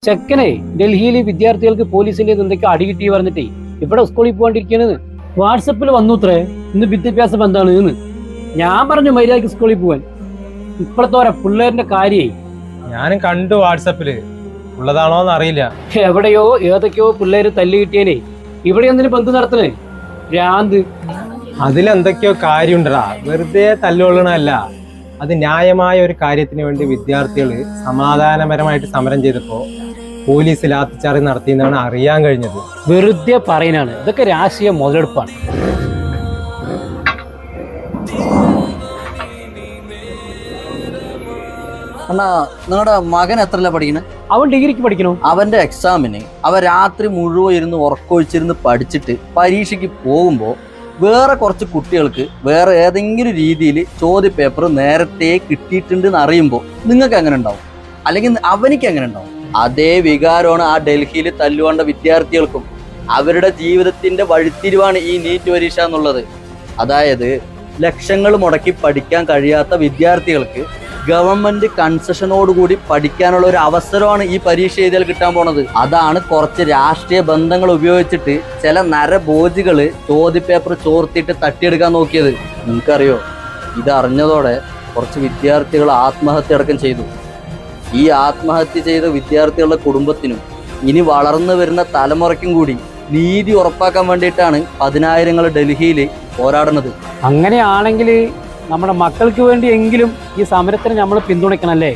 ചെക്കനെ ഡൽഹിയിൽ വിദ്യാർത്ഥികൾക്ക് പോലീസിന്റെ എന്തൊക്കെ അടി കിട്ടി പറഞ്ഞിട്ടേ ഇവിടെ സ്കൂളിൽ പോകാണ്ടിരിക്കണെന്ന് വാട്സപ്പിൽ വന്നുത്രേ ഇന്ന് വിദ്യാഭ്യാസം എന്താണ് എന്ന്. ഞാൻ പറഞ്ഞു മര്യാദക്ക് സ്കൂളിൽ പോവാൻ. ഇപ്പോഴത്തോരെ പിള്ളേരുടെ കാര്യേ ഞാനും കണ്ടു വാട്സപ്പില്. ഉള്ളതാണോന്ന് അറിയില്ല. എവിടെയോ ഏതൊക്കെയോ പിള്ളേര് തല്ലി കിട്ടിയേനെ ഇവിടെ എന്തിനു ബന്ധു നടത്തണേ ഭ്രാന്ത്. അതിലെന്തൊക്കെയോ കാര്യമുണ്ടടാ. വെറുതെ തല്ലുകൊള്ളണല്ല. അത് ന്യായമായ ഒരു കാര്യത്തിന് വേണ്ടി വിദ്യാർത്ഥികൾ സമാധാനപരമായിട്ട് സമരം ചെയ്തപ്പോ പോലീസ് ലാത്തിച്ചാർജ് നടത്തിയെന്നാണ് അറിയാൻ കഴിഞ്ഞത്. വെറുതെ പറയാനാണ്. ഇതൊക്കെ രാഷ്ട്രീയ മുതലെടുപ്പാണ്. അണ്ണാ, നിങ്ങളുടെ മകൻ എത്രല്ല പഠിക്കണേ? അവൻ ഡിഗ്രിക്ക് പഠിക്കണോ? അവന്റെ എക്സാമിന് അവൻ രാത്രി മുഴുവൻ ഇരുന്ന് ഉറക്കൊഴിച്ചിരുന്ന് പഠിച്ചിട്ട് പരീക്ഷയ്ക്ക് പോകുമ്പോൾ വേറെ കുറച്ച് കുട്ടികൾക്ക് വേറെ ഏതെങ്കിലും രീതിയിൽ ചോദ്യ പേപ്പർ നേരത്തെ കിട്ടിയിട്ടുണ്ട് എന്ന് അറിയുമ്പോൾ നിങ്ങൾക്ക് എങ്ങനെ ഉണ്ടാവും? അല്ലെങ്കിൽ അവനിക്ക് എങ്ങനെ ഉണ്ടാവും? അതേ വികാരമാണ് ആ ഡൽഹിയിൽ തല്ലുകൊണ്ട വിദ്യാർത്ഥികൾക്കും. അവരുടെ ജീവിതത്തിന്റെ വഴിത്തിരിവാണ് ഈ നീറ്റ് പരീക്ഷ എന്നുള്ളത്. അതായത് ലക്ഷങ്ങൾ മുടക്കി പഠിക്കാൻ കഴിയാത്ത വിദ്യാർത്ഥികൾക്ക് ഗവൺമെന്റ് കൺസെഷനോടുകൂടി പഠിക്കാനുള്ള ഒരു അവസരമാണ് ഈ പരീക്ഷ എഴുതിയാൽ കിട്ടാൻ പോണത്. അതാണ് കുറച്ച് രാഷ്ട്രീയ ബന്ധങ്ങൾ ഉപയോഗിച്ചിട്ട് ചില നരഭോജികള് ചോദ്യപേപ്പർ ചോർത്തിയിട്ട് തട്ടിയെടുക്കാൻ നോക്കിയത്. നിങ്ങൾക്കറിയോ, ഇതറിഞ്ഞതോടെ കുറച്ച് വിദ്യാർത്ഥികൾ ആത്മഹത്യ അടക്കം ചെയ്തു. ഈ ആത്മഹത്യ ചെയ്ത വിദ്യാർത്ഥികളുടെ കുടുംബത്തിനും ഇനി വളർന്നു വരുന്ന തലമുറയ്ക്കും കൂടി നീതി ഉറപ്പാക്കാൻ വേണ്ടിയിട്ടാണ് പതിനായിരങ്ങൾ ഡൽഹിയിൽ പോരാടുന്നത്. അങ്ങനെയാണെങ്കിൽ നമ്മുടെ മക്കൾക്ക് വേണ്ടിയെങ്കിലും ഈ സമരത്തിന് നമ്മൾ പിന്തുണയ്ക്കണല്ലേ?